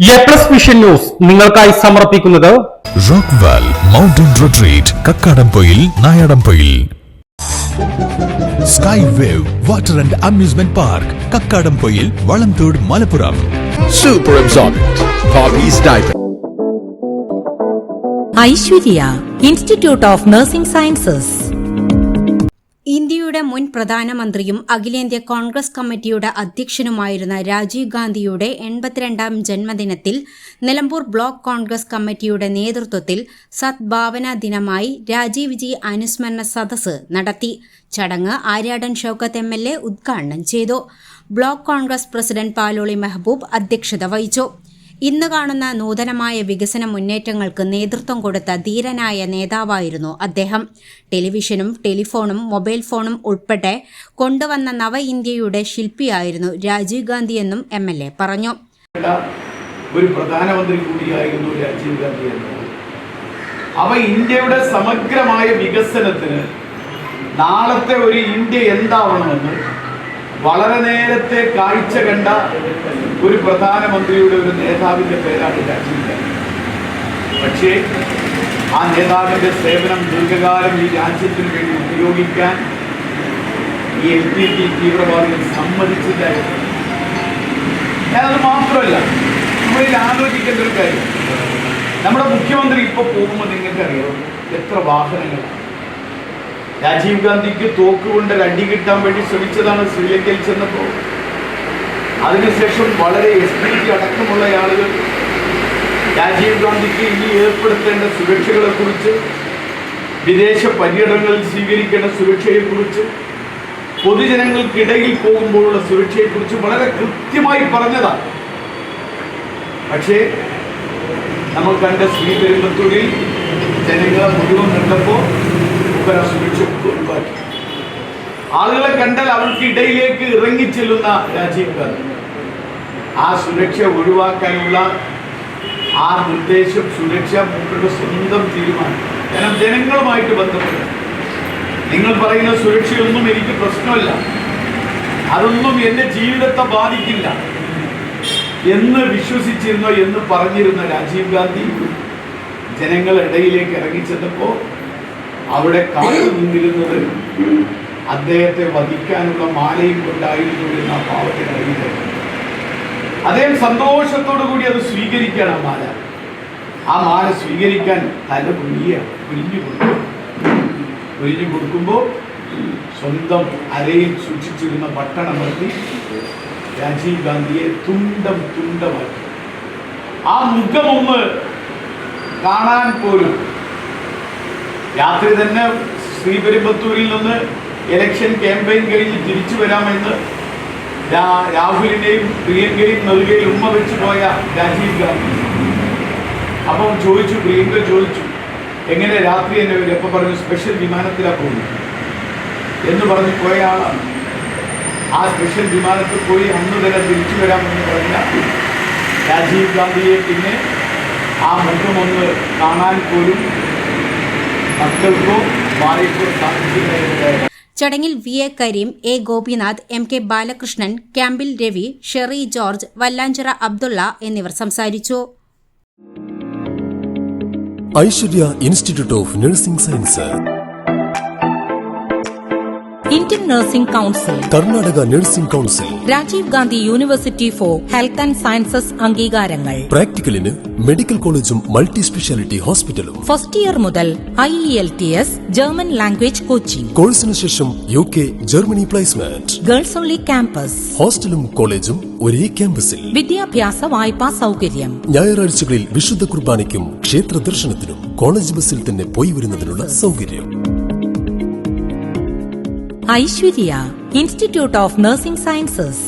A+ vision news നിങ്ങൾക്കായി സമർപ്പിക്കുന്നത് Rockvale mountain retreat Kakkadampoyil Nayadampoyil. Sky wave water and amusement park Kakkadampoyil Valamthode Malappuram. Super absorbent Hobbies diaper. Aishwarya Institute of nursing sciences. ഇന്ത്യയുടെ മുൻ പ്രധാനമന്ത്രിയും അഖിലേന്ത്യാ കോൺഗ്രസ് കമ്മിറ്റിയുടെ അധ്യക്ഷനുമായിരുന്ന രാജീവ് ഗാന്ധിയുടെ 82ാം ജന്മദിനത്തിൽ നിലമ്പൂർ ബ്ലോക്ക് കോൺഗ്രസ് കമ്മിറ്റിയുടെ നേതൃത്വത്തിൽ സദ്ഭാവനാ ദിനമായി രാജീവ് ജി അനുസ്മരണ സദസ്സ് നടത്തി. ചടങ്ങ് ആര്യാടൻ ഷൌക്കത്ത് MLA ഉദ്ഘാടനം ചെയ്തു. ബ്ലോക്ക് കോൺഗ്രസ് പ്രസിഡന്റ് പാലോളി മെഹബൂബ് അധ്യക്ഷത വഹിച്ചു. ഇന്ന് കാണുന്ന നൂതനമായ വികസന മുന്നേറ്റങ്ങൾക്ക് നേതൃത്വം കൊടുത്ത ധീരനായ നേതാവായിരുന്നു അദ്ദേഹം. ടെലിവിഷനും ടെലിഫോണും മൊബൈൽ ഫോണും ഉൾപ്പെടെ കൊണ്ടുവന്ന നവ ഇന്ത്യയുടെ ശില്പിയായിരുന്നു രാജീവ് ഗാന്ധി എന്നും MLA പറഞ്ഞു. ഒരു പ്രധാനമന്ത്രി കൂടിയായിരുന്നു രാജീവ് ഗാന്ധി എന്നത്. അവ ഇന്ത്യയുടെ സമഗ്രമായ വികസനത്തിന് നാളത്തെ ഒരു ഇന്ത്യ എന്താവണമെന്ന് വളരെ നേരത്തെ കാഴ്ച കണ്ട ഒരു പ്രധാനമന്ത്രിയുടെ ഒരു നേതാവിൻ്റെ പേരാണ് രാജീവ് ഗാന്ധി. പക്ഷേ ആ നേതാവിൻ്റെ സേവനം ദീർഘകാലം ഈ രാജ്യത്തിന് വേണ്ടി ഉപയോഗിക്കാൻ ഈ LTT തീവ്രവാദികൾ സമ്മതിച്ചില്ലായിരുന്നു. ഞാനത് മാത്രമല്ല, നമ്മളിൽ ആലോചിക്കേണ്ട ഒരു കാര്യം, നമ്മുടെ മുഖ്യമന്ത്രി ഇപ്പോൾ പോകുമ്പോൾ നിങ്ങൾക്കറിയാം എത്ര വാഹനങ്ങളാണ്. രാജീവ് ഗാന്ധിക്ക് തോക്കുകൊണ്ട് അടി കിട്ടാൻ വേണ്ടി ശ്രമിച്ചതാണ് ശ്രീലങ്കയിൽ ചെന്നപ്പോൾ. അതിനുശേഷം വളരെ SPG അടക്കമുള്ള ആളുകൾ രാജീവ് ഗാന്ധിക്ക് ഇനി ഏർപ്പെടുത്തേണ്ട സുരക്ഷകളെക്കുറിച്ച്, വിദേശ പര്യടനങ്ങളിൽ സ്വീകരിക്കേണ്ട സുരക്ഷയെക്കുറിച്ച്, പൊതുജനങ്ങൾക്കിടയിൽ പോകുമ്പോഴുള്ള സുരക്ഷയെക്കുറിച്ച് വളരെ കൃത്യമായി പറഞ്ഞതാണ്. പക്ഷേ നമ്മൾ കണ്ട ശ്രീപെരുമ്പത്തൂരിൽ ജനങ്ങളെ മുഴുവൻ കണ്ടപ്പോൾ സുരക്ഷ ഒഴിവാക്കി. ആളുകളെ കണ്ടാൽ അവർക്ക് ഇടയിലേക്ക് ഇറങ്ങിച്ചെല്ലുന്ന രാജീവ് ഗാന്ധി ആ സുരക്ഷ ഒഴിവാക്കാനുള്ള ആ നിർദ്ദേശം, സുരക്ഷ മൂപ്പരുടെ സ്വന്തം തീരുമാനം. കാരണം ജനങ്ങളുമായിട്ട് ബന്ധപ്പെട്ട് നിങ്ങൾ പറയുന്ന സുരക്ഷയൊന്നും എനിക്ക് പ്രശ്നമല്ല, അതൊന്നും എൻ്റെ ജീവിതത്തെ ബാധിക്കില്ല എന്ന് വിശ്വസിച്ചിരുന്നോ എന്ന് പറഞ്ഞിരുന്ന രാജീവ് ഗാന്ധി ജനങ്ങളിടയിലേക്ക് ഇറങ്ങിച്ചെന്നപ്പോൾ അവിടെ കാത്തു നിന്നിരുന്നത് അദ്ദേഹത്തെ വധിക്കാനുള്ള മാലയും കൊണ്ടായിരുന്നു എന്ന് ആ പാവത്തിന് അറിയില്ല. അദ്ദേഹം സന്തോഷത്തോടു കൂടി അത് സ്വീകരിക്കുകയാണ്. ആ മാല സ്വീകരിക്കാൻ തല ഒഴിഞ്ഞു കൊടുക്കുമ്പോൾ സ്വന്തം അരയിൽ സൂക്ഷിച്ചിരുന്ന പട്ടണമർത്തി രാജീവ് ഗാന്ധിയെ തുണ്ടമാക്കി. ആ മുഖമൊന്ന് കാണാൻ പോലും. രാത്രി തന്നെ ശ്രീപെരുമ്പത്തൂരിൽ നിന്ന് ഇലക്ഷൻ ക്യാമ്പയിൻ കഴിഞ്ഞ് തിരിച്ചു വരാമെന്ന് രാഹുലിനെയും പ്രിയങ്കയും നെറുകയിൽ ഉമ്മ വെച്ച് പോയ രാജീവ് ഗാന്ധി അപ്പം പ്രിയങ്ക ചോദിച്ചു എങ്ങനെ രാത്രി എന്നെ വരും? എപ്പോൾ പറഞ്ഞു സ്പെഷ്യൽ വിമാനത്തിലാണ് പോകുന്നത് എന്ന് പറഞ്ഞ് പോയ ആളാണ്. ആ സ്പെഷ്യൽ വിമാനത്തിൽ പോയി അന്ന് തന്നെ തിരിച്ചു വരാമെന്ന് പറഞ്ഞ രാജീവ് ഗാന്ധിയെ പിന്നെ ആ മുഖമൊന്ന് കാണാൻ പോലും മക്കൾക്കോ ഭാര്യക്കോ സാധിച്ചില്ല. ചടങ്ങിൽ VA Kareem, A Gopinath, MK Balakrishnan, ക്യാമ്പിൽ രവി, ഷെറി ജോർജ്, വല്ലാഞ്ചിറ അബ്ദുള്ള എന്നിവർ സംസാരിച്ചു. Aishwarya Institute of Nursing Science, Indian Nursing Council, Karnataka Nursing Council, Rajiv Gandhi University for Health and Sciences അംഗീകാരങ്ങൾ. പ്രാക്ടിക്കലിന് മെഡിക്കൽ കോളേജും മൾട്ടി സ്പെഷ്യാലിറ്റി ഹോസ്പിറ്റലും. ഫസ്റ്റ് ഇയർ മുതൽ IELTS ജർമ്മൻ ലാംഗ്വേജ് കോച്ചിംഗ്. കോഴ്സിന് ശേഷം UK, Germany placement. Girls only campus. ഹോസ്റ്റലും കോളേജും ഒരേ ക്യാമ്പസിൽ. വിദ്യാഭ്യാസ വായ്പാ സൗകര്യം. ഞായറാഴ്ചകളിൽ വിശുദ്ധ കുർബാനയ്ക്കും ക്ഷേത്ര ദർശനത്തിനും കോളേജ് ബസ്സിൽ തന്നെ പോയി വരുന്നതിനുള്ള സൗകര്യം. Aishwarya Institute of nursing sciences.